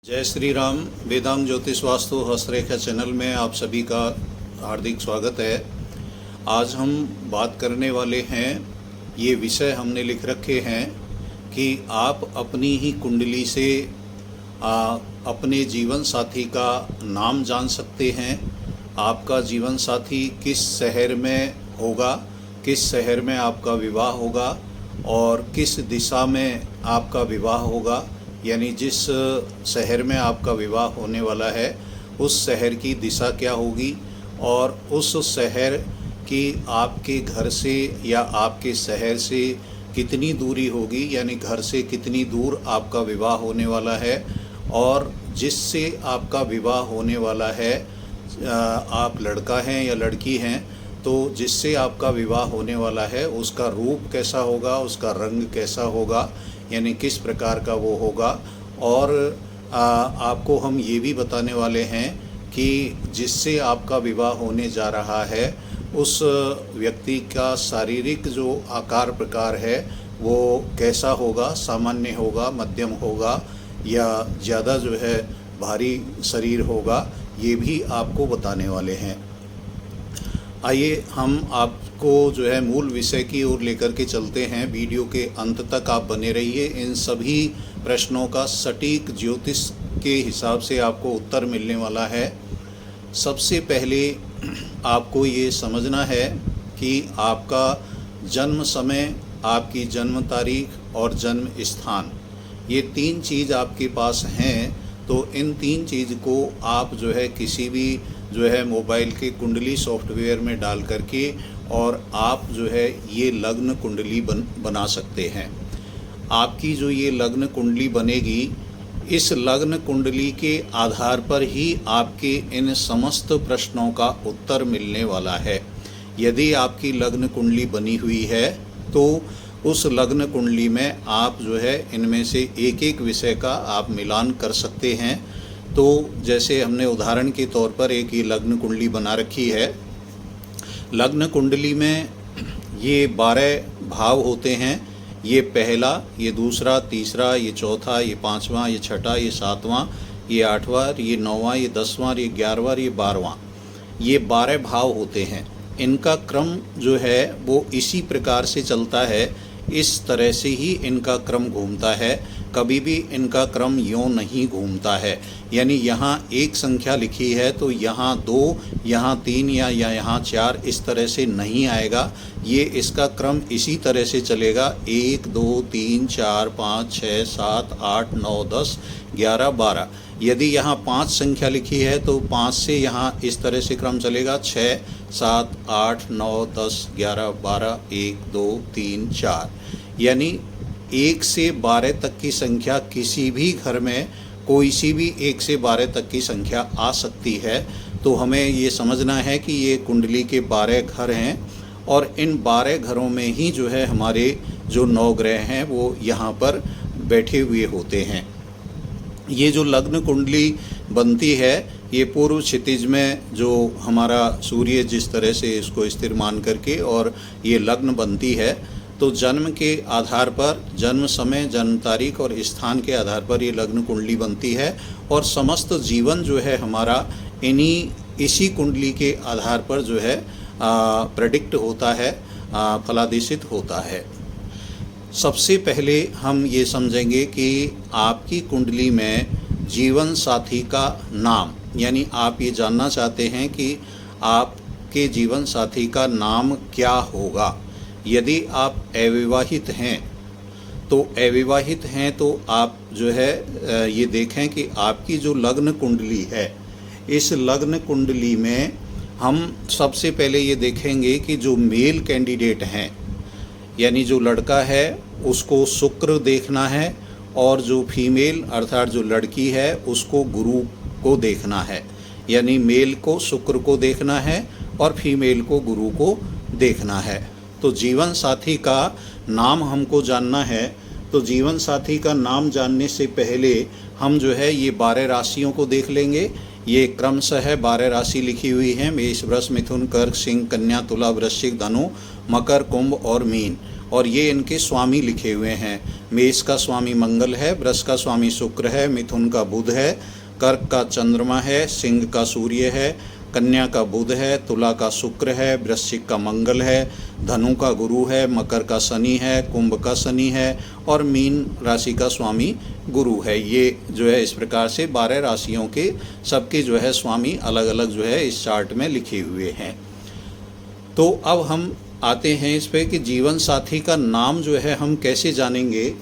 जय श्री राम। वेदांग ज्योतिष वास्तु हस्तरेखा चैनल में आप सभी का हार्दिक स्वागत है। आज हम बात करने वाले हैं, ये विषय हमने लिख रखे हैं कि आप अपनी ही कुंडली से अपने जीवन साथी का नाम जान सकते हैं। आपका जीवन साथी किस शहर में होगा, किस शहर में आपका विवाह होगा और किस दिशा में आपका विवाह होगा, यानी जिस शहर में आपका विवाह होने वाला है उस शहर की दिशा क्या होगी और उस शहर की आपके घर से या आपके शहर से कितनी दूरी होगी, यानी घर से कितनी दूर आपका विवाह होने वाला है और जिससे आपका विवाह होने वाला है, आप लड़का हैं या लड़की हैं, तो जिससे आपका विवाह होने वाला है उसका रूप कैसा होगा, उसका रंग कैसा होगा, यानी किस प्रकार का वो होगा। और आपको हम ये भी बताने वाले हैं कि जिससे आपका विवाह होने जा रहा है उस व्यक्ति का शारीरिक जो आकार प्रकार है वो कैसा होगा, सामान्य होगा, मध्यम होगा या ज़्यादा जो है भारी शरीर होगा, ये भी आपको बताने वाले हैं। आइए हम आपको जो है मूल विषय की ओर लेकर के चलते हैं। वीडियो के अंत तक आप बने रहिए। इन सभी प्रश्नों का सटीक ज्योतिष के हिसाब से आपको उत्तर मिलने वाला है। सबसे पहले आपको ये समझना है कि आपका जन्म समय, आपकी जन्म तारीख और जन्म स्थान, ये तीन चीज़ आपके पास हैं। तो इन तीन चीज़ को आप जो है किसी भी जो है मोबाइल के कुंडली सॉफ्टवेयर में डाल करके और आप जो है ये लग्न कुंडली बना सकते हैं। आपकी जो ये लग्न कुंडली बनेगी, इस लग्न कुंडली के आधार पर ही आपके इन समस्त प्रश्नों का उत्तर मिलने वाला है। यदि आपकी लग्न कुंडली बनी हुई है तो उस लग्न कुंडली में आप जो है इनमें से एक एक विषय का आप मिलान कर सकते हैं। तो जैसे हमने उदाहरण के तौर पर एक ये लग्न कुंडली बना रखी है। लग्न कुंडली में ये 12 भाव होते हैं। ये पहला, ये दूसरा, तीसरा, ये चौथा, ये पांचवा, ये छठा, ये सातवां, ये आठवां, ये नौवां, ये 10वां, ये 11वां, ये 12वां, ये 12 भाव होते हैं। इनका क्रम जो है वो इसी प्रकार से चलता है, इस तरह से ही इनका क्रम घूमता है। कभी भी इनका क्रम यूँ नहीं घूमता है, यानी यहाँ एक संख्या लिखी है तो यहाँ 2, यहाँ 3 या यहाँ 4 इस तरह से नहीं आएगा। ये इसका क्रम इसी तरह से चलेगा, 1 2 3 4 5 6 7 8 9 10 11 12। यदि यहाँ 5 संख्या लिखी है तो 5 से यहाँ इस तरह से क्रम चलेगा, 6 7 8 9 10 11 12 1 2 3 4, यानी 1 से 12 तक की संख्या किसी भी घर में कोई सी भी 1 से 12 तक की संख्या आ सकती है। तो हमें ये समझना है कि ये कुंडली के 12 घर हैं और इन 12 घरों में ही जो है हमारे जो 9 ग्रह हैं वो यहाँ पर बैठे हुए होते हैं। ये जो लग्न कुंडली बनती है ये पूर्व क्षितिज में जो हमारा सूर्य जिस तरह से इसको स्थिर मान करके और ये लग्न बनती है, तो जन्म के आधार पर, जन्म समय, जन्म तारीख और स्थान के आधार पर ये लग्न कुंडली बनती है और समस्त जीवन जो है हमारा इसी कुंडली के आधार पर जो है प्रेडिक्ट होता है, फलादेशित होता है। सबसे पहले हम ये समझेंगे कि आपकी कुंडली में जीवन साथी का नाम, यानी आप ये जानना चाहते हैं कि आपके जीवन साथी का नाम क्या होगा। यदि आप अविवाहित हैं तो आप जो है ये देखें कि आपकी जो लग्न कुंडली है, इस लग्न कुंडली में हम सबसे पहले ये देखेंगे कि जो मेल कैंडिडेट हैं, यानी जो लड़का है उसको शुक्र देखना है और जो फीमेल अर्थात जो लड़की है उसको गुरु को देखना है। यानी मेल को शुक्र को देखना है और फीमेल को गुरु को देखना है। तो जीवन साथी का नाम हमको जानना है। तो जीवन साथी का नाम जानने से पहले हम जो है ये 12 राशियों को देख लेंगे। ये क्रमशः है 12 राशि लिखी हुई है, मेष, वृष, मिथुन, कर्क, सिंह, कन्या, तुला, वृश्चिक, धनु, मकर, कुंभ और मीन। और ये इनके स्वामी लिखे हुए हैं। मेष का स्वामी मंगल है, वृष का स्वामी शुक्र है, मिथुन का बुध है, कर्क का चंद्रमा है, सिंह का सूर्य है, कन्या का बुध है, तुला का शुक्र है, वृश्चिक का मंगल है, धनु का गुरु है, मकर का शनि है, कुंभ का शनि है और मीन राशि का स्वामी गुरु है। ये जो है इस प्रकार से 12 राशियों के सबके जो है स्वामी अलग अलग जो है इस चार्ट में लिखे हुए हैं। तो अब हम आते हैं इस पे कि जीवन साथी का नाम जो है हम कैसे जानेंगे।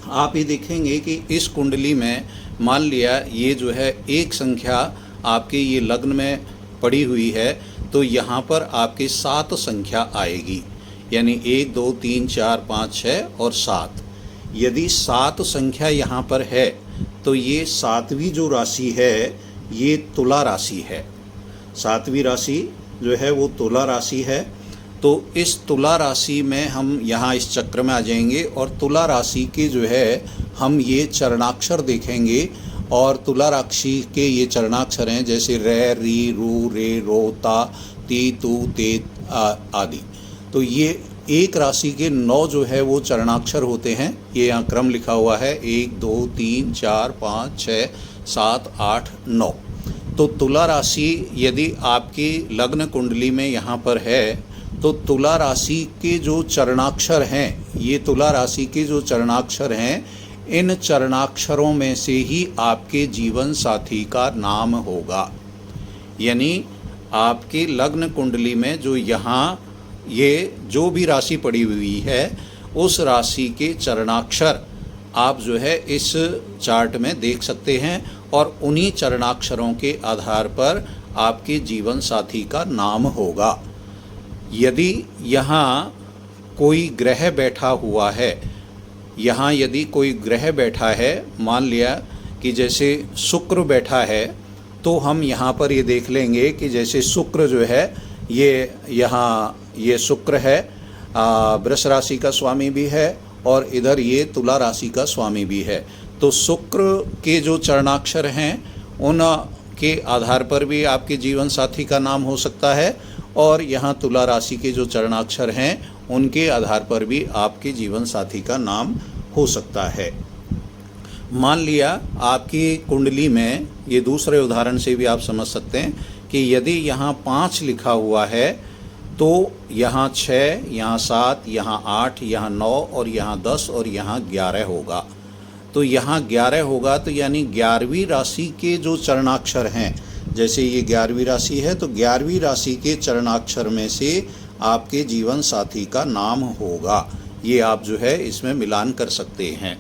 आप ये देखेंगे कि इस कुंडली में मान लिया ये जो है एक संख्या आपके ये लग्न में पड़ी हुई है, तो यहाँ पर आपके 7 संख्या आएगी, यानी 1 2 3 4 5 6 और 7। यदि 7 संख्या यहाँ पर है तो ये 7वीं जो राशि है ये तुला राशि है। 7वीं राशि जो है वो तुला राशि है। तो इस तुला राशि में हम यहाँ इस चक्र में आ जाएंगे और तुला राशि के जो है हम ये चरणाक्षर देखेंगे। और तुला राशि के ये चरणाक्षर हैं जैसे रे, री, रू, रे, रो, ता, ती, तू, ते आदि। तो ये एक राशि के 9 जो है वो चरणाक्षर होते हैं। ये यहाँ क्रम लिखा हुआ है 1 2 3 4 5 6 7 8 9। तो तुला राशि यदि आपकी लग्न कुंडली में यहाँ पर है तो तुला राशि के जो चरणाक्षर हैं, ये तुला राशि के जो चरणाक्षर हैं, इन चरणाक्षरों में से ही आपके जीवन साथी का नाम होगा। यानी आपके लग्न कुंडली में जो यहाँ ये जो भी राशि पड़ी हुई है उस राशि के चरणाक्षर आप जो है इस चार्ट में देख सकते हैं और उन्हीं चरणाक्षरों के आधार पर आपके जीवन साथी का नाम होगा। यदि यहाँ कोई ग्रह बैठा हुआ है, यहाँ यदि कोई ग्रह बैठा है, मान लिया कि जैसे शुक्र बैठा है, तो हम यहाँ पर ये देख लेंगे कि जैसे शुक्र जो है ये यहाँ ये शुक्र है, वृष राशि का स्वामी भी है और इधर ये तुला राशि का स्वामी भी है। तो शुक्र के जो चरणाक्षर हैं उन के आधार पर भी आपके जीवन साथी का नाम हो सकता है और यहाँ तुला राशि के जो चरणाक्षर हैं उनके आधार पर भी आपके जीवन साथी का नाम हो सकता है। मान लिया आपकी कुंडली में, ये दूसरे उदाहरण से भी आप समझ सकते हैं कि यदि यहाँ 5 लिखा हुआ है तो यहाँ 6, यहाँ 7, यहाँ 8, यहाँ 9 और यहाँ 10 और यहाँ 11 होगा। तो यहाँ 11 होगा तो यानी 11वीं राशि के जो चरणाक्षर हैं, जैसे ये 11वीं राशि है तो 11वीं राशि के चरणाक्षर में से आपके जीवन साथी का नाम होगा। ये आप जो है इसमें मिलान कर सकते हैं।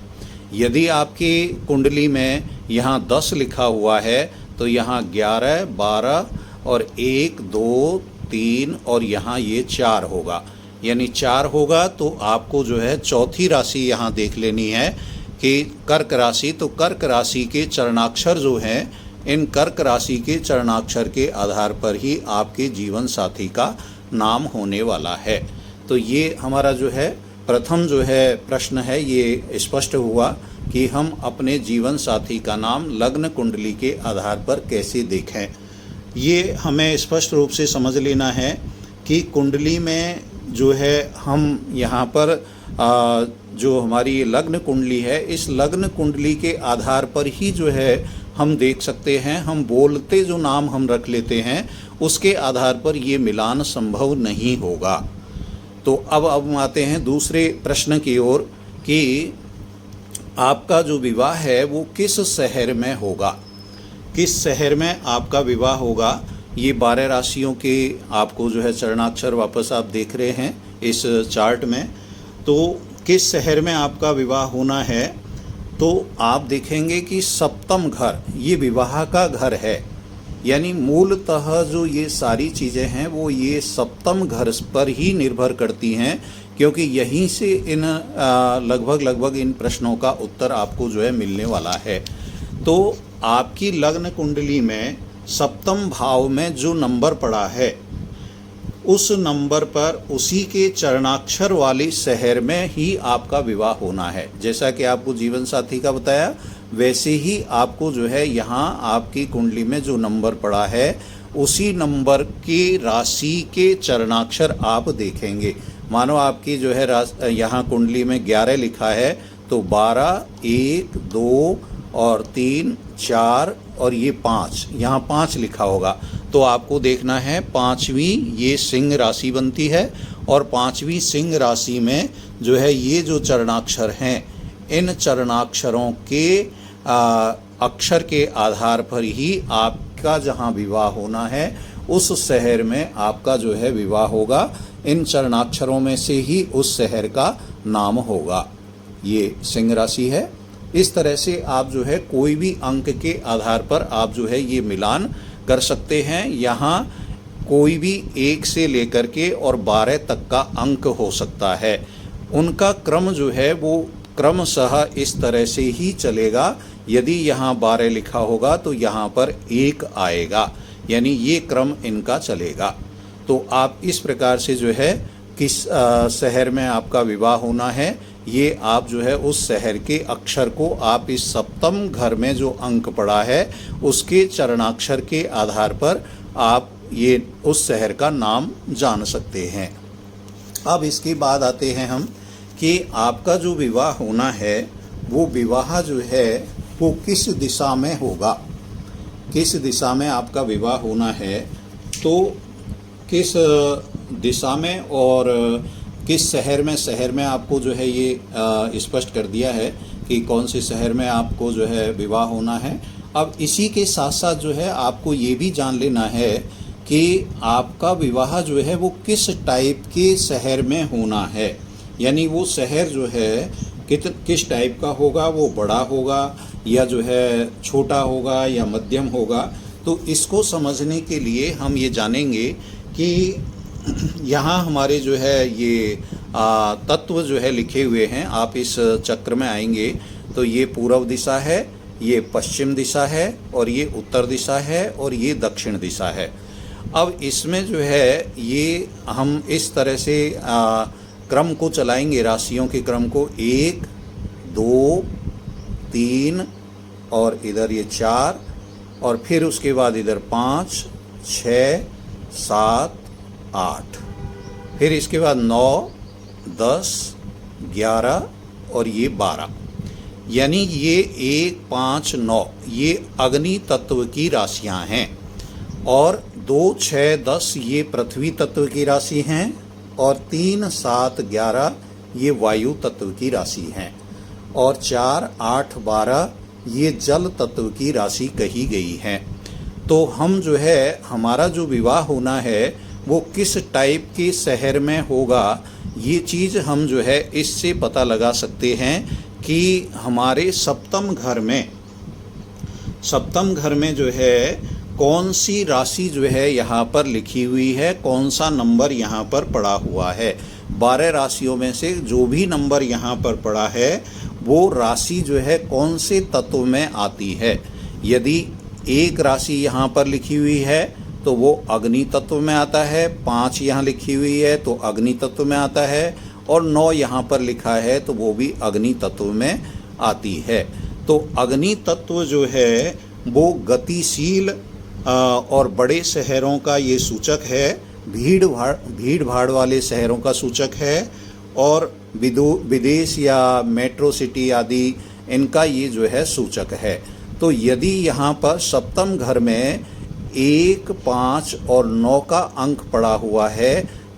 यदि आपकी कुंडली में यहाँ 10 लिखा हुआ है तो यहाँ 11, 12 और 1, 2, 3 और यहाँ ये 4 होगा। यानी 4 होगा तो आपको जो है चौथी राशि यहाँ देख लेनी है कि कर्क राशि। तो कर्क राशि के चरणाक्षर जो हैं, इन कर्क राशि के चरणाक्षर के आधार पर ही आपके जीवन साथी का नाम होने वाला है। तो ये हमारा जो है प्रथम जो है प्रश्न है, ये स्पष्ट हुआ कि हम अपने जीवन साथी का नाम लग्न कुंडली के आधार पर कैसे देखें। ये हमें स्पष्ट रूप से समझ लेना है कि कुंडली में जो है हम यहाँ पर जो हमारी लग्न कुंडली है, इस लग्न कुंडली के आधार पर ही जो है हम देख सकते हैं। हम बोलते जो नाम हम रख लेते हैं उसके आधार पर ये मिलान संभव नहीं होगा। तो अब हम आते हैं दूसरे प्रश्न की ओर कि आपका जो विवाह है वो किस शहर में होगा, किस शहर में आपका विवाह होगा। ये 12 राशियों के आपको जो है चरणाक्षर वापस आप देख रहे हैं इस चार्ट में। तो किस शहर में आपका विवाह होना है, तो आप देखेंगे कि सप्तम घर ये विवाह का घर है। यानी मूलतः जो ये सारी चीज़ें हैं वो ये सप्तम घर पर ही निर्भर करती हैं, क्योंकि यहीं से इन लगभग इन प्रश्नों का उत्तर आपको जो है मिलने वाला है। तो आपकी लग्न कुंडली में सप्तम भाव में जो नंबर पड़ा है उस नंबर पर उसी के चरणाक्षर वाले शहर में ही आपका विवाह होना है। जैसा कि आपको जीवन साथी का बताया वैसे ही आपको जो है यहाँ आपकी कुंडली में जो नंबर पड़ा है उसी नंबर की राशि के चरणाक्षर आप देखेंगे। मानो आपकी जो है यहाँ कुंडली में 11 लिखा है, तो 12, 1, 2 और 3, 4 और ये 5, यहाँ 5 लिखा होगा। तो आपको देखना है 5वीं ये सिंह राशि बनती है, और 5वीं सिंह राशि में जो है ये जो चरणाक्षर हैं, इन चरणाक्षरों के अक्षर के आधार पर ही आपका जहाँ विवाह होना है उस शहर में आपका जो है विवाह होगा। इन चरणाक्षरों में से ही उस शहर का नाम होगा। ये सिंह राशि है। इस तरह से आप जो है कोई भी अंक के आधार पर आप जो है ये मिलान कर सकते हैं। यहाँ कोई भी 1 से लेकर के और 12 तक का अंक हो सकता है। उनका क्रम जो है वो क्रमशः इस तरह से ही चलेगा। यदि यहाँ 12 लिखा होगा तो यहाँ पर 1 आएगा, यानी ये क्रम इनका चलेगा। तो आप इस प्रकार से जो है किस शहर में आपका विवाह होना है, ये आप जो है उस शहर के अक्षर को आप इस सप्तम घर में जो अंक पड़ा है उसके चरणाक्षर के आधार पर आप ये उस शहर का नाम जान सकते हैं। अब इसके बाद आते हैं हम कि आपका जो विवाह होना है वो विवाह जो है वो किस दिशा में होगा। किस दिशा में आपका विवाह होना है, तो किस दिशा में और किस शहर में, शहर में आपको जो है ये स्पष्ट कर दिया है कि कौन से शहर में आपको जो है विवाह होना है। अब इसी के साथ साथ जो है आपको ये भी जान लेना है कि आपका विवाह जो है वो किस टाइप के शहर में होना है, यानी वो शहर जो है किस टाइप का होगा, वो बड़ा होगा या जो है छोटा होगा या मध्यम होगा। तो इसको समझने के लिए हम ये जानेंगे कि यहाँ हमारे जो है ये तत्व जो है लिखे हुए हैं। आप इस चक्र में आएंगे तो ये पूर्व दिशा है, ये पश्चिम दिशा है और ये उत्तर दिशा है और ये दक्षिण दिशा है। अब इसमें जो है ये हम इस तरह से क्रम को चलाएंगे, राशियों के क्रम को 1, 2, 3 और इधर ये 4 और फिर उसके बाद इधर 5, 6, 7, 8, फिर इसके बाद 9, 10, 11 और ये 12, यानी ये 1, 5, 9 ये अग्नि तत्व की राशियां हैं और 2, 6, 10 ये पृथ्वी तत्व की राशि हैं और 3, 7, 11 ये वायु तत्व की राशि हैं और 4, 8, 12 ये जल तत्व की राशि कही गई है। तो हम जो है हमारा जो विवाह होना है वो किस टाइप के शहर में होगा, ये चीज़ हम जो है इससे पता लगा सकते हैं कि हमारे सप्तम घर में जो है कौन सी राशि जो है यहाँ पर लिखी हुई है, कौन सा नंबर यहाँ पर पड़ा हुआ है। 12 राशियों में से जो भी नंबर यहाँ पर पड़ा है वो राशि जो है कौन से तत्व में आती है। यदि एक राशि यहाँ पर लिखी हुई है तो वो अग्नि तत्व में आता है, 5 यहाँ लिखी हुई है तो अग्नि तत्व में आता है और 9 यहाँ पर लिखा है तो वो भी अग्नि तत्व में आती है। तो अग्नि तत्व जो है वो गतिशील और बड़े शहरों का ये सूचक है, भीड़ भाड़ वाले शहरों का सूचक है और विदेश या मेट्रो सिटी आदि इनका ये जो है सूचक है। तो यदि यहाँ पर सप्तम घर में 1, 5 और 9 का अंक पड़ा हुआ है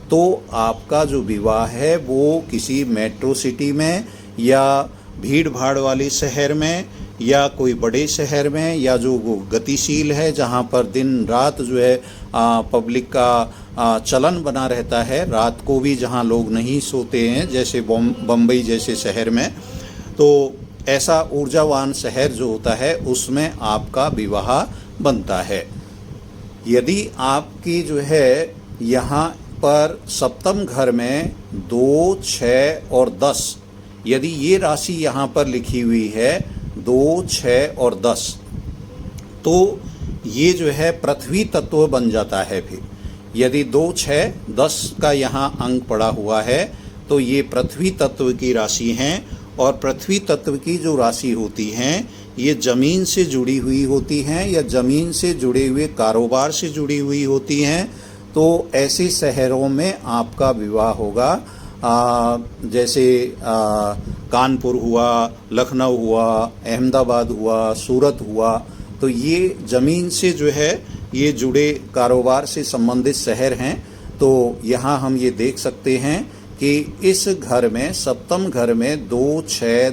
तो आपका जो विवाह है वो किसी मेट्रो सिटी में या भीड़ भाड़ वाले शहर में या कोई बड़े शहर में या जो गतिशील है जहाँ पर दिन रात जो है पब्लिक का चलन बना रहता है, रात को भी जहाँ लोग नहीं सोते हैं जैसे बम्बई जैसे शहर में, तो ऐसा ऊर्जावान शहर जो होता है उसमें आपका विवाह बनता है। यदि आपकी जो है यहाँ पर सप्तम घर में 2, 6 और 10 यदि ये राशि यहाँ पर लिखी हुई है 2, 6 और 10 तो ये जो है पृथ्वी तत्व बन जाता है। फिर यदि 2, 6, 10 का यहाँ अंक पड़ा हुआ है तो ये पृथ्वी तत्व की राशि हैं और पृथ्वी तत्व की जो राशि होती हैं ये ज़मीन से जुड़ी हुई होती हैं या ज़मीन से जुड़े हुए कारोबार से जुड़ी हुई होती हैं। तो ऐसे शहरों में आपका विवाह होगा। जैसे कानपुर हुआ, लखनऊ हुआ, अहमदाबाद हुआ, सूरत हुआ, तो ये ज़मीन से जो है ये जुड़े कारोबार से संबंधित शहर हैं। तो यहाँ हम ये देख सकते हैं कि इस घर में, सप्तम घर में 2, 6,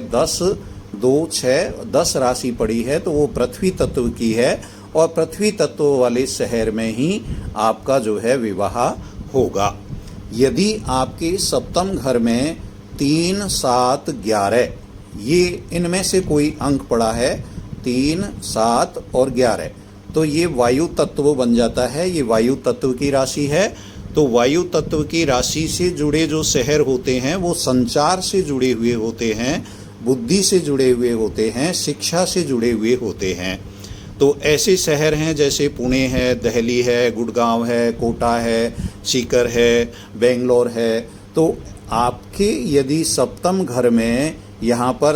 10 राशि पड़ी है, तो वो पृथ्वी तत्व की है और पृथ्वी तत्व वाले शहर में ही आपका जो है विवाह होगा। यदि आपके सप्तम घर में 3, 7, 11 ये इनमें से कोई अंक पड़ा है, 3, 7 और 11, तो ये वायु तत्व बन जाता है। ये वायु तत्व की राशि है। तो वायु तत्व की राशि से जुड़े जो शहर होते हैं वो संचार से जुड़े हुए होते हैं, बुद्धि से जुड़े हुए होते हैं, शिक्षा से जुड़े हुए होते हैं। तो ऐसे शहर हैं जैसे पुणे है, दिल्ली है, गुड़गांव है, कोटा है, सीकर है, बेंगलोर है। तो आपके यदि सप्तम घर में यहाँ पर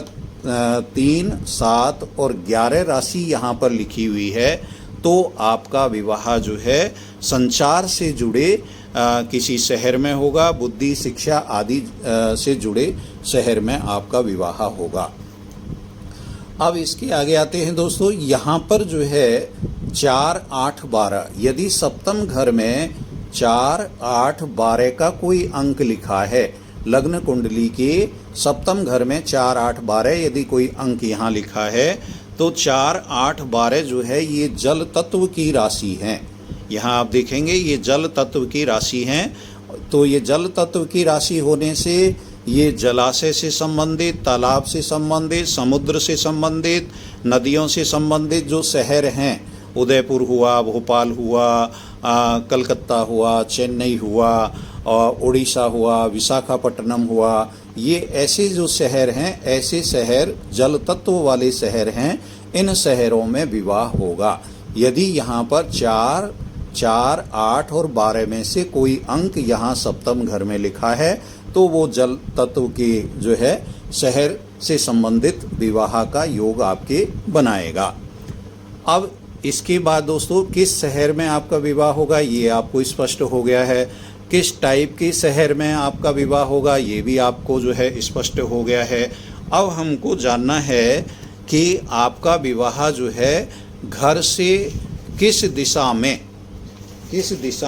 3, 7 और 11 राशि यहाँ पर लिखी हुई है, तो आपका विवाह जो है संचार से जुड़े किसी शहर में होगा, बुद्धि, शिक्षा आदि से जुड़े शहर में आपका विवाह होगा। अब इसके आगे आते हैं दोस्तों, यहाँ पर जो है 4, 8, 12, यदि सप्तम घर में 4, 8, 12 का कोई अंक लिखा है, लग्न कुंडली के सप्तम घर में 4, 8, 12 यदि कोई अंक यहाँ लिखा है, तो 4, 8, 12 जो है ये जल तत्व की राशि हैं। यहाँ आप देखेंगे ये जल तत्व की राशि हैं। तो ये जल तत्व की राशि होने से ये जलाशय से संबंधित, तालाब से संबंधित, समुद्र से संबंधित, नदियों से संबंधित जो शहर हैं, उदयपुर हुआ, भोपाल हुआ, कलकत्ता हुआ, चेन्नई हुआ, और उड़ीसा हुआ, विशाखापट्टनम हुआ, ये ऐसे जो शहर हैं, ऐसे शहर जल तत्व वाले शहर हैं। इन शहरों में विवाह होगा। यदि यहाँ पर 4, 8 और 12 में से कोई अंक यहाँ सप्तम घर में लिखा है, तो वो जल तत्व के जो है शहर से संबंधित विवाह का योग आपके बनाएगा। अब इसके बाद दोस्तों किस शहर में आपका विवाह होगा ये आपको स्पष्ट हो गया है। किस टाइप के शहर में आपका विवाह होगा ये भी आपको जो है स्पष्ट हो गया है। अब हमको जानना है कि आपका विवाह जो है घर से किस दिशा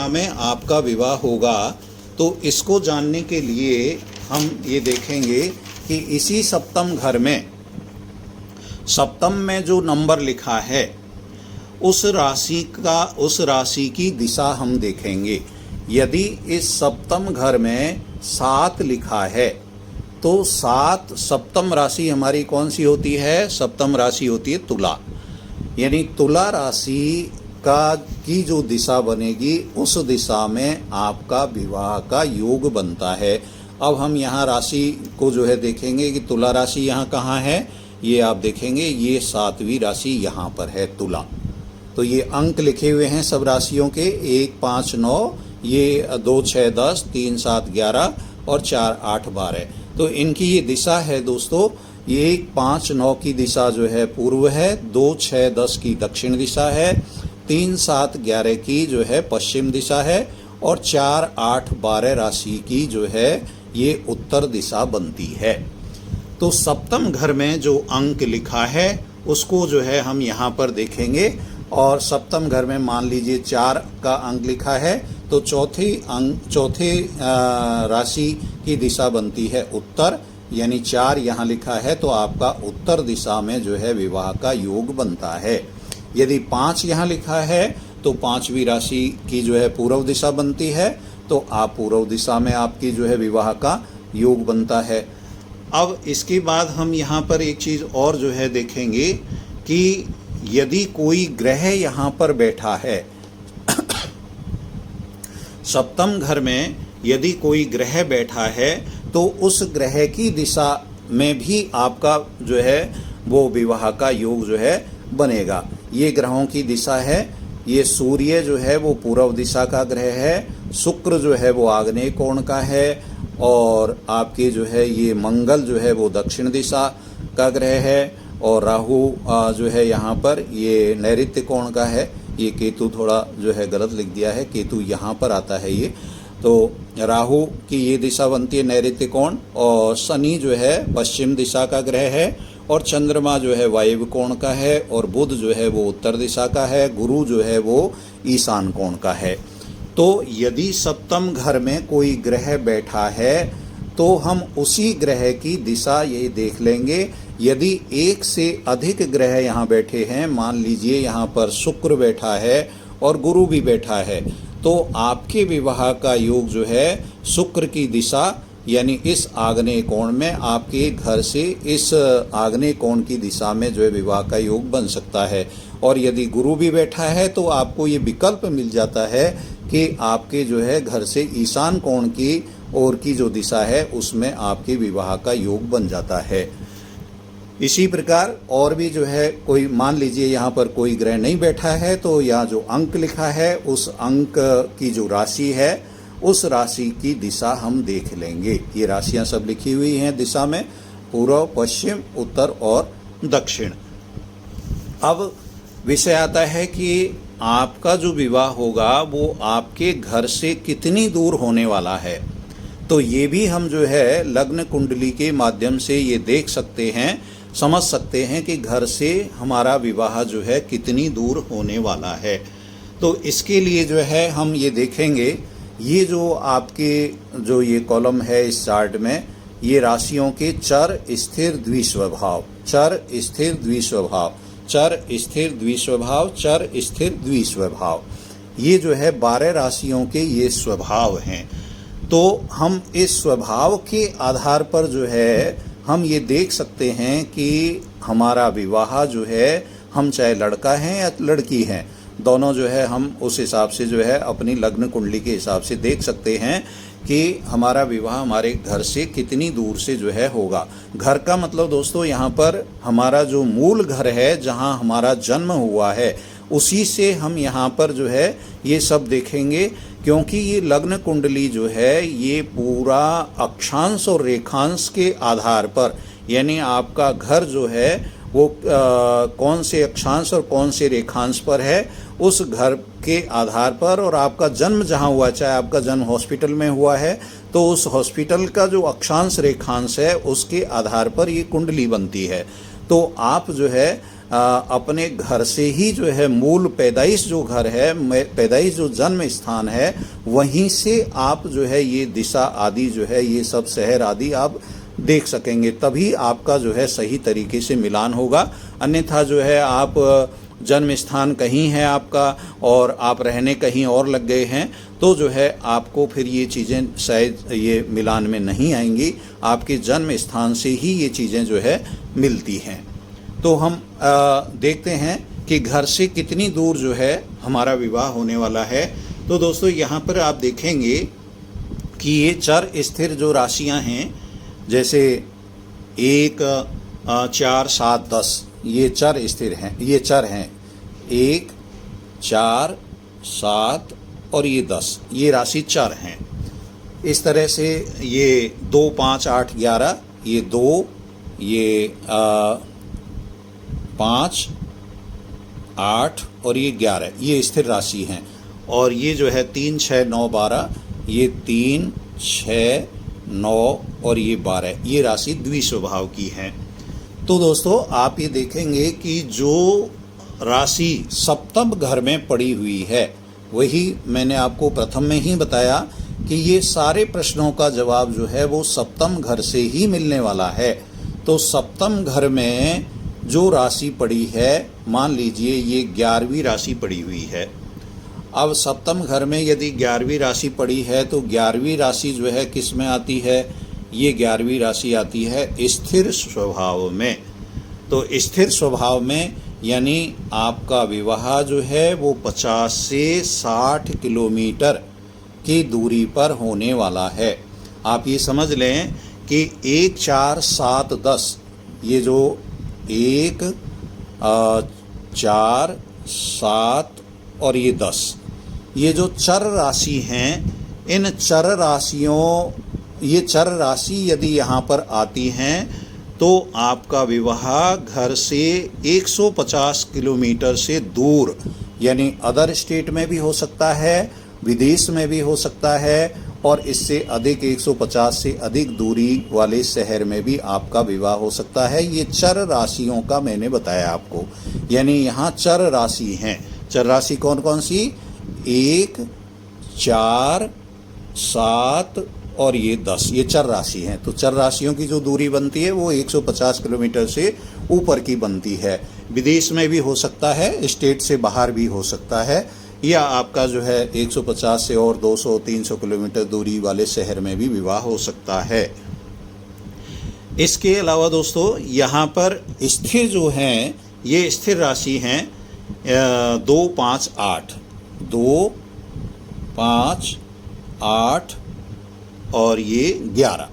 में आपका विवाह होगा। तो इसको जानने के लिए हम ये देखेंगे कि इसी सप्तम घर में, सप्तम में जो नंबर लिखा है उस राशि की दिशा हम देखेंगे। यदि इस सप्तम घर में 7 लिखा है, तो 7 सप्तम राशि हमारी कौन सी होती है? सप्तम राशि होती है तुला। यानी तुला राशि की जो दिशा बनेगी उस दिशा में आपका विवाह का योग बनता है। अब हम यहाँ राशि को जो है देखेंगे कि तुला राशि यहाँ कहाँ है। ये आप देखेंगे ये 7वीं राशि यहाँ पर है तुला। तो ये अंक लिखे हुए हैं सब राशियों के 1, 5, 9, ये 2, 6, 10, 3, 7, 11 और 4, 8, 12। तो इनकी ये दिशा है दोस्तों, ये 1, 5, 9 की दिशा जो है पूर्व है, 2, 6, 10 की दक्षिण दिशा है, 3, 7, 11 की जो है पश्चिम दिशा है और 4, 8, 12 राशि की जो है ये उत्तर दिशा बनती है। तो सप्तम घर में जो अंक लिखा है उसको जो है हम यहाँ पर देखेंगे। और सप्तम घर में मान लीजिए 4 का अंक लिखा है, तो चौथे राशि की दिशा बनती है उत्तर। यानी 4 यहाँ लिखा है तो आपका उत्तर दिशा में जो है विवाह का योग बनता है। यदि 5 यहाँ लिखा है तो 5वीं राशि की जो है पूर्व दिशा बनती है, तो आप पूर्व दिशा में आपकी जो है विवाह का योग बनता है। अब इसके बाद हम यहाँ पर एक चीज़ और जो है देखेंगे कि यदि कोई ग्रह यहाँ पर बैठा है सप्तम घर में यदि कोई ग्रह बैठा है तो उस ग्रह की दिशा में भी आपका जो है वो विवाह का योग जो है बनेगा। ये ग्रहों की दिशा है। ये सूर्य जो है वो पूर्व दिशा का ग्रह है, शुक्र जो है वो आग्नेय कोण का है, और आपके जो है ये मंगल जो है वो दक्षिण दिशा का ग्रह है, और राहु जो है यहाँ पर ये नैऋत्य कोण का है। ये केतु थोड़ा जो है गलत लिख दिया है, केतु यहाँ पर आता है ये। तो राहु की ये दिशा बनती है नैऋत्य कोण, और शनि जो है पश्चिम दिशा का ग्रह है, और चंद्रमा जो है वायव्य कोण का है, और बुध जो है वो उत्तर दिशा का है, गुरु जो है वो ईशान कोण का है। तो यदि सप्तम घर में कोई ग्रह बैठा है तो हम उसी ग्रह की दिशा ये देख लेंगे। यदि एक से अधिक ग्रह यहाँ बैठे हैं, मान लीजिए यहाँ पर शुक्र बैठा है और गुरु भी बैठा है, तो आपके विवाह का योग जो है शुक्र की दिशा यानी इस आग्नेय कोण में, आपके घर से इस आग्नेय कोण की दिशा में जो है विवाह का योग बन सकता है। और यदि गुरु भी बैठा है तो आपको ये विकल्प मिल जाता है कि आपके जो है घर से ईशान कोण की ओर की जो दिशा है उसमें आपके विवाह का योग बन जाता है। इसी प्रकार और भी जो है कोई, मान लीजिए यहाँ पर कोई ग्रह नहीं बैठा है, तो यहाँ जो अंक लिखा है उस अंक की जो राशि है उस राशि की दिशा हम देख लेंगे। ये राशियां सब लिखी हुई हैं दिशा में, पूर्व, पश्चिम, उत्तर और दक्षिण। अब विषय आता है कि आपका जो विवाह होगा वो आपके घर से कितनी दूर होने वाला है। तो ये भी हम जो है लग्न कुंडली के माध्यम से ये देख सकते हैं, समझ सकते हैं कि घर से हमारा विवाह जो है कितनी दूर होने वाला है। तो इसके लिए जो है हम ये देखेंगे, ये जो आपके जो ये कॉलम है इस चार्ट में, ये राशियों के चर, स्थिर, द्विस्वभाव, चर, स्थिर, द्विस्वभाव, चर, स्थिर, द्विस्वभाव, चर, स्थिर, द्विस्वभाव, ये जो है 12 राशियों के ये स्वभाव हैं। तो हम इस स्वभाव के आधार पर जो है हम ये देख सकते हैं कि हमारा विवाह जो है, हम चाहे लड़का हैं या लड़की हैं, दोनों जो है हम उस हिसाब से जो है अपनी लग्न कुंडली के हिसाब से देख सकते हैं कि हमारा विवाह हमारे घर से कितनी दूर से जो है होगा। घर का मतलब दोस्तों यहाँ पर हमारा जो मूल घर है, जहाँ हमारा जन्म हुआ है, उसी से हम यहाँ पर जो है ये सब देखेंगे। क्योंकि ये लग्न कुंडली जो है ये पूरा अक्षांश और रेखांश के आधार पर, यानी आपका घर जो है वो कौन से अक्षांश और कौन से रेखांश पर है, उस घर के आधार पर, और आपका जन्म जहाँ हुआ, चाहे आपका जन्म हॉस्पिटल में हुआ है तो उस हॉस्पिटल का जो अक्षांश रेखांश है उसके आधार पर ये कुंडली बनती है। तो आप जो है अपने घर से ही जो है मूल पैदाइश जो घर है, पैदाइश जो जन्म स्थान है, वहीं से आप जो है ये दिशा आदि जो है ये सब शहर आदि आप देख सकेंगे, तभी आपका जो है सही तरीके से मिलान होगा। अन्यथा जो है आप जन्म स्थान कहीं है आपका और आप रहने कहीं और लग गए हैं, तो जो है आपको फिर ये चीज़ें शायद ये मिलान में नहीं आएंगी। आपके जन्म स्थान से ही ये चीज़ें जो है मिलती हैं। तो हम देखते हैं कि घर से कितनी दूर जो है हमारा विवाह होने वाला है। तो दोस्तों यहाँ पर आप देखेंगे कि ये चर स्थिर जो राशियाँ हैं, जैसे 1, 4, 7, 10, ये चर स्थिर हैं, ये चर हैं 1, 4, 7 और ये 10, ये राशि चर हैं। इस तरह से ये 2, 5, 8, 11, ये 2, ये 5, 8 और ये 11, ये स्थिर राशि हैं। और ये जो है 3, 6, 9, 12, ये 3, 6, 9 और ये 12, ये राशि द्विस्वभाव की है। तो दोस्तों आप ये देखेंगे कि जो राशि सप्तम घर में पड़ी हुई है, वही मैंने आपको प्रथम में ही बताया कि ये सारे प्रश्नों का जवाब जो है वो सप्तम घर से ही मिलने वाला है। तो सप्तम घर में जो राशि पड़ी है, मान लीजिए ये 11वीं राशि पड़ी हुई है। अब सप्तम घर में यदि 11वीं राशि पड़ी है तो 11वीं राशि जो है किस में आती है, ये 11वीं राशि आती है स्थिर स्वभाव में। तो स्थिर स्वभाव में यानी आपका विवाह जो है वो 50 से 60 किलोमीटर की दूरी पर होने वाला है। आप ये समझ लें कि 1, 4, 7, 10, ये जो 1, 4, 7 और ये 10, ये जो चर राशि हैं, इन चर राशियों, ये चर राशि यदि यहाँ पर आती हैं तो आपका विवाह घर से 150 किलोमीटर से दूर, यानी अदर स्टेट में भी हो सकता है, विदेश में भी हो सकता है, और इससे अधिक 150 से अधिक दूरी वाले शहर में भी आपका विवाह हो सकता है। ये चर राशियों का मैंने बताया आपको, यानी यहाँ चर राशि हैं। चर राशि कौन कौन सी? 1, 4, 7 और ये 10, ये चर राशि हैं। तो चर राशियों की जो दूरी बनती है वो 150 किलोमीटर से ऊपर की बनती है। विदेश में भी हो सकता है, स्टेट से बाहर भी हो सकता है, या आपका जो है 150 से और 200 300 किलोमीटर दूरी वाले शहर में भी विवाह हो सकता है। इसके अलावा दोस्तों यहाँ पर स्थिर जो हैं, ये स्थिर राशि हैं 2, 5, 8, 2, 5, 8 और ये 11।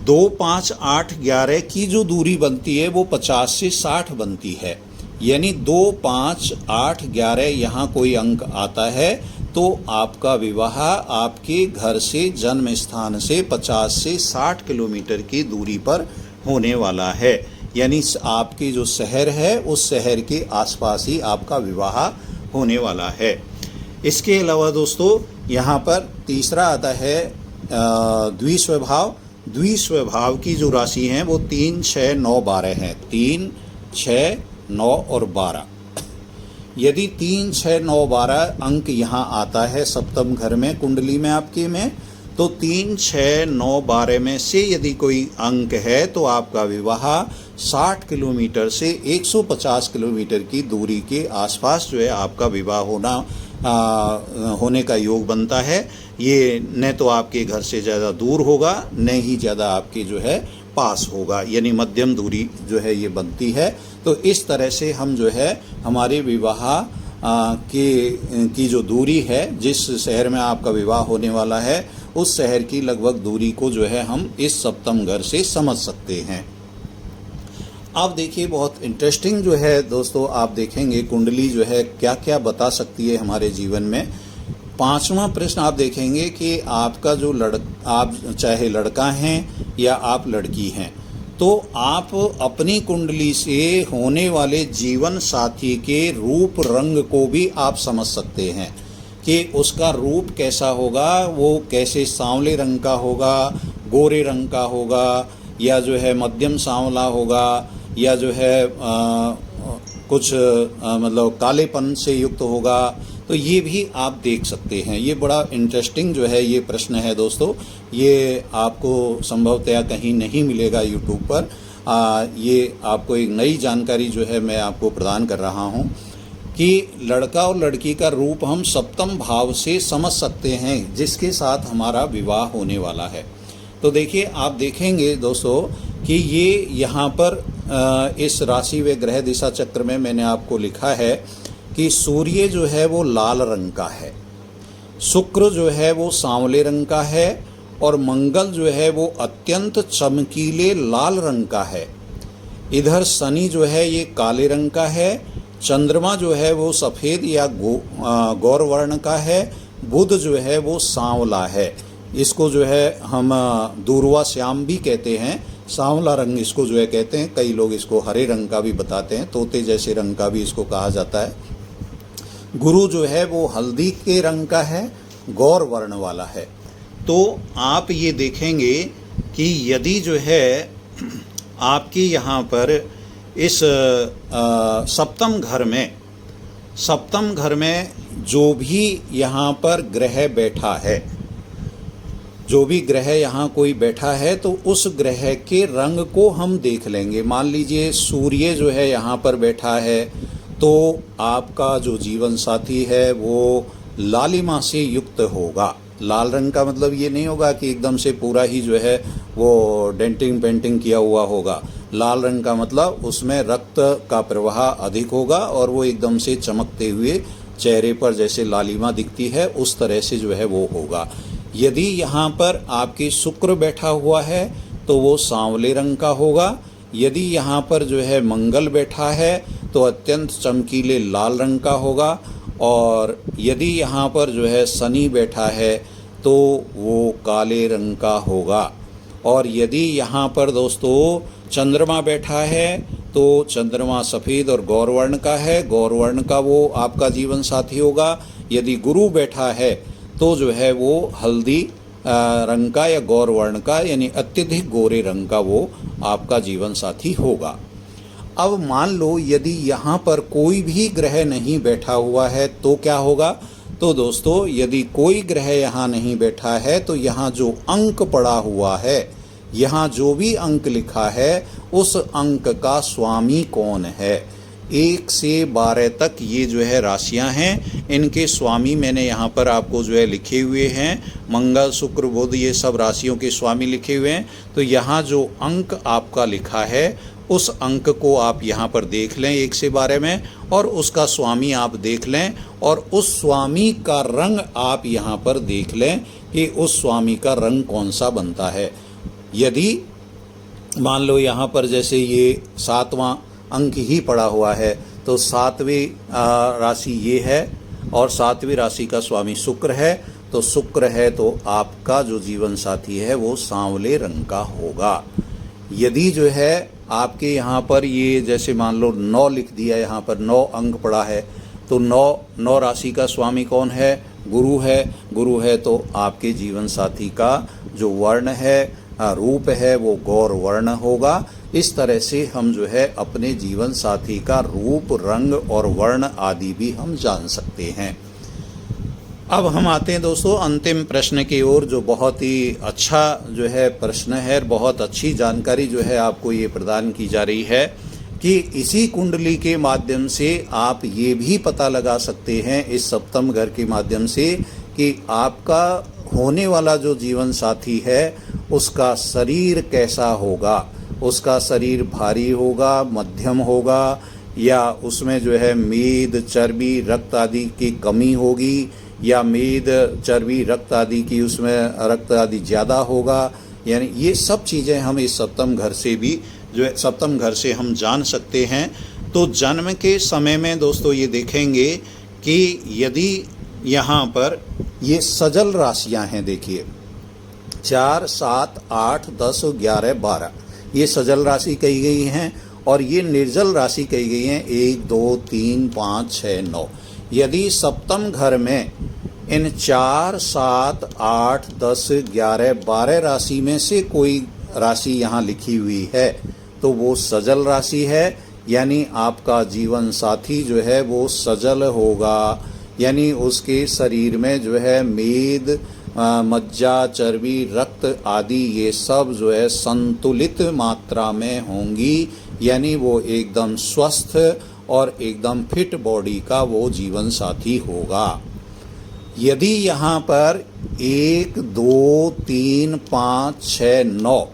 2, 5, 8, 11 की जो दूरी बनती है वो 50 से 60 बनती है। यानी 2, 5, 8, 11 यहाँ कोई अंक आता है तो आपका विवाह आपके घर से, जन्म स्थान से 50 से 60 किलोमीटर की दूरी पर होने वाला है। यानी आपके जो शहर है उस शहर के आसपास ही आपका विवाह होने वाला है। इसके अलावा दोस्तों यहाँ पर तीसरा आता है द्विस्वभाव। द्विस्वभाव की जो राशि हैं वो 3, 6, 9, 12 हैं। 3, 6, 9 और 12। यदि 3, 6, 9, 12 अंक यहाँ आता है सप्तम घर में, कुंडली में आपके में, तो 3, 6, 9, 12 में से यदि कोई अंक है तो आपका विवाह 60 किलोमीटर से 150 किलोमीटर की दूरी के आसपास जो है आपका विवाह होने का योग बनता है। ये न तो आपके घर से ज़्यादा दूर होगा, न ही ज़्यादा आपके जो है पास होगा, यानी मध्यम दूरी जो है ये बनती है। तो इस तरह से हम जो है हमारे विवाह की जो दूरी है, जिस शहर में आपका विवाह होने वाला है उस शहर की लगभग दूरी को जो है हम इस सप्तम घर से समझ सकते हैं। अब देखिए बहुत इंटरेस्टिंग जो है दोस्तों, आप देखेंगे कुंडली जो है क्या क्या बता सकती है हमारे जीवन में। 5वां प्रश्न आप देखेंगे कि आपका जो आप चाहे लड़का हैं या आप लड़की हैं, तो आप अपनी कुंडली से होने वाले जीवन साथी के रूप रंग को भी आप समझ सकते हैं कि उसका रूप कैसा होगा, वो कैसे सांवले रंग का होगा, गोरे रंग का होगा, या जो है मध्यम सांवला होगा, या जो है कुछ मतलब कालेपन से युक्त होगा। तो ये भी आप देख सकते हैं। ये बड़ा इंटरेस्टिंग जो है ये प्रश्न है दोस्तों। ये आपको संभवतया कहीं नहीं मिलेगा यूट्यूब पर। ये आपको एक नई जानकारी जो है मैं आपको प्रदान कर रहा हूँ कि लड़का और लड़की का रूप हम सप्तम भाव से समझ सकते हैं जिसके साथ हमारा विवाह होने वाला है। तो देखिए आप देखेंगे दोस्तों कि ये यहाँ पर इस राशि व ग्रह दिशा चक्र में मैंने आपको लिखा है कि सूर्य जो है वो लाल रंग का है, शुक्र जो है वो सांवले रंग का है, और मंगल जो है वो अत्यंत चमकीले लाल रंग का है। इधर शनि जो है ये काले रंग का है, चंद्रमा जो है वो सफ़ेद या गौर वर्ण का है, बुध जो है वो सांवला है। इसको जो है हम दूरवा श्याम भी कहते हैं, सांवला रंग इसको जो है कहते हैं। कई लोग इसको हरे रंग का भी बताते हैं, तोते जैसे रंग का भी इसको कहा जाता है। गुरु जो है वो हल्दी के रंग का है, गौर वर्ण वाला है। तो आप ये देखेंगे कि यदि जो है आपके यहाँ पर इस सप्तम घर में जो भी यहाँ पर ग्रह बैठा है, जो भी ग्रह यहाँ कोई बैठा है, तो उस ग्रह के रंग को हम देख लेंगे। मान लीजिए सूर्य जो है यहाँ पर बैठा है, तो आपका जो जीवन साथी है वो लालिमा से युक्त होगा। लाल रंग का मतलब ये नहीं होगा कि एकदम से पूरा ही जो है वो डेंटिंग पेंटिंग किया हुआ होगा। लाल रंग का मतलब उसमें रक्त का प्रवाह अधिक होगा और वो एकदम से चमकते हुए चेहरे पर जैसे लालिमा दिखती है उस तरह से जो है वो होगा। यदि यहाँ पर आपके शुक्र बैठा हुआ है तो वो सांवले रंग का होगा। यदि यहाँ पर जो है मंगल बैठा है तो अत्यंत चमकीले लाल रंग का होगा। और यदि यहाँ पर जो है शनि बैठा है तो वो काले रंग का होगा। और यदि यहाँ पर दोस्तों चंद्रमा बैठा है तो चंद्रमा सफ़ेद और गौरवर्ण का है, गौरवर्ण का वो आपका जीवन साथी होगा। यदि गुरु बैठा है तो जो है वो हल्दी रंग का या गौर वर्ण का यानी अत्यधिक गोरे रंग का वो आपका जीवन साथी होगा। अब मान लो यदि यहाँ पर कोई भी ग्रह नहीं बैठा हुआ है तो क्या होगा? तो दोस्तों यदि कोई ग्रह यहाँ नहीं बैठा है तो यहाँ जो अंक पड़ा हुआ है, यहाँ जो भी अंक लिखा है उस अंक का स्वामी कौन है? 1 से 12 तक ये जो है राशियां हैं, इनके स्वामी मैंने यहाँ पर आपको जो है लिखे हुए हैं। मंगल शुक्र बुध ये सब राशियों के स्वामी लिखे हुए हैं। तो यहाँ जो अंक आपका लिखा है उस अंक को आप यहाँ पर देख लें 1 से 12 में, और उसका स्वामी आप देख लें, और उस स्वामी का रंग आप यहाँ पर देख लें कि उस स्वामी का रंग कौन सा बनता है। यदि मान लो यहाँ पर जैसे ये 7वां अंक ही पड़ा हुआ है तो 7वीं राशि ये है और 7वीं राशि का स्वामी शुक्र है, तो शुक्र है तो आपका जो जीवन साथी है वो सांवले रंग का होगा। यदि जो है आपके यहाँ पर ये जैसे मान लो 9 लिख दिया, यहाँ पर 9 अंक पड़ा है, तो 9 राशि का स्वामी कौन है? गुरु है। गुरु है तो आपके जीवन साथी का जो वर्ण है, रूप है, वो गौर वर्ण होगा। इस तरह से हम जो है अपने जीवन साथी का रूप, रंग और वर्ण आदि भी हम जान सकते हैं। अब हम आते हैं दोस्तों अंतिम प्रश्न की ओर, जो बहुत ही अच्छा जो है प्रश्न है, बहुत अच्छी जानकारी जो है आपको ये प्रदान की जा रही है कि इसी कुंडली के माध्यम से आप ये भी पता लगा सकते हैं इस सप्तम घर के माध्यम से कि आपका होने वाला जो जीवन साथी है उसका शरीर कैसा होगा। उसका शरीर भारी होगा, मध्यम होगा, या उसमें जो है मेद, चर्बी, रक्त आदि की कमी होगी, या मेद, चर्बी, रक्त आदि की उसमें रक्त आदि ज़्यादा होगा। यानी ये सब चीज़ें हम इस सप्तम घर से भी जो है सप्तम घर से हम जान सकते हैं। तो जन्म के समय में दोस्तों ये देखेंगे कि यदि यहाँ पर ये सजल राशियाँ हैं, देखिए 4, 7, 8, 10, 11, 12 ये सजल राशि कही गई हैं, और ये निर्जल राशि कही गई हैं 1, 2, 3, 5, 6, 9। यदि सप्तम घर में इन 4, 7, 8, 10, 11, 12 राशि में से कोई राशि यहाँ लिखी हुई है तो वो सजल राशि है, यानी आपका जीवन साथी जो है वो सजल होगा। यानी उसके शरीर में जो है मेद, मज्जा, चर्बी, रक्त आदि ये सब जो है संतुलित मात्रा में होंगी, यानी वो एकदम स्वस्थ और एकदम फिट बॉडी का वो जीवन साथी होगा। यदि यहाँ पर 1, 2, 3, 5, 6, 9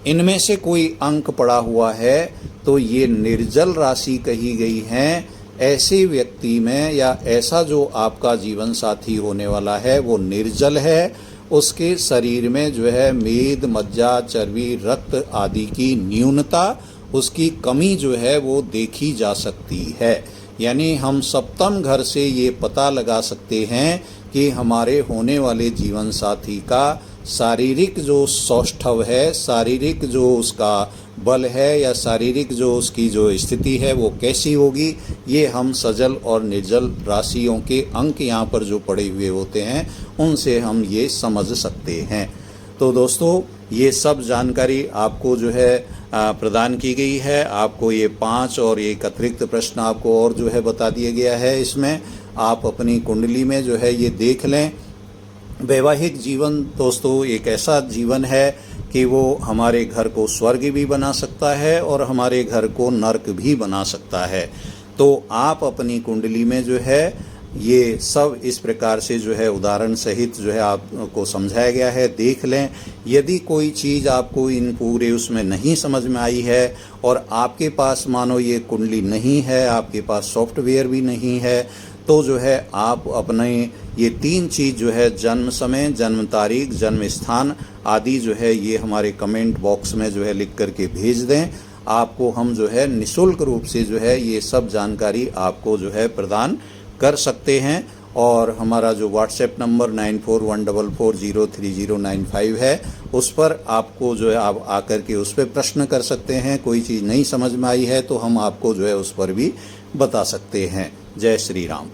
इनमें से कोई अंक पड़ा हुआ है तो ये निर्जल राशि कही गई हैं। ऐसे व्यक्ति में या ऐसा जो आपका जीवन साथी होने वाला है वो निर्जल है, उसके शरीर में जो है मेद, मज्जा, चर्बी, रक्त आदि की न्यूनता, उसकी कमी जो है वो देखी जा सकती है। यानी हम सप्तम घर से ये पता लगा सकते हैं कि हमारे होने वाले जीवन साथी का शारीरिक जो सौष्ठव है, शारीरिक जो उसका बल है, या शारीरिक जो उसकी जो स्थिति है वो कैसी होगी, ये हम सजल और निर्जल राशियों के अंक यहाँ पर जो पड़े हुए होते हैं उनसे हम ये समझ सकते हैं। तो दोस्तों ये सब जानकारी आपको जो है प्रदान की गई है। आपको ये 5 और एक अतिरिक्त प्रश्न आपको और जो है बता दिया गया है। इसमें आप अपनी कुंडली में जो है ये देख लें। वैवाहिक जीवन दोस्तों एक ऐसा जीवन है कि वो हमारे घर को स्वर्ग भी बना सकता है और हमारे घर को नर्क भी बना सकता है। तो आप अपनी कुंडली में जो है ये सब इस प्रकार से जो है उदाहरण सहित जो है आपको समझाया गया है, देख लें। यदि कोई चीज़ आपको इन पूरे उसमें नहीं समझ में आई है और आपके पास मानो ये कुंडली नहीं है, आपके पास सॉफ्टवेयर भी नहीं है, तो जो है आप अपने ये 3 चीज़ जो है जन्म समय, जन्म तारीख, जन्म स्थान आदि जो है ये हमारे कमेंट बॉक्स में जो है लिख करके भेज दें। आपको हम जो है निःशुल्क रूप से जो है ये सब जानकारी आपको जो है प्रदान कर सकते हैं। और हमारा जो व्हाट्सएप नंबर 9414403095 है, उस पर आपको जो है आप आकर के उस पर प्रश्न कर सकते हैं। कोई चीज़ नहीं समझ में आई है तो हम आपको जो है उस पर भी बता सकते हैं। जय श्री राम।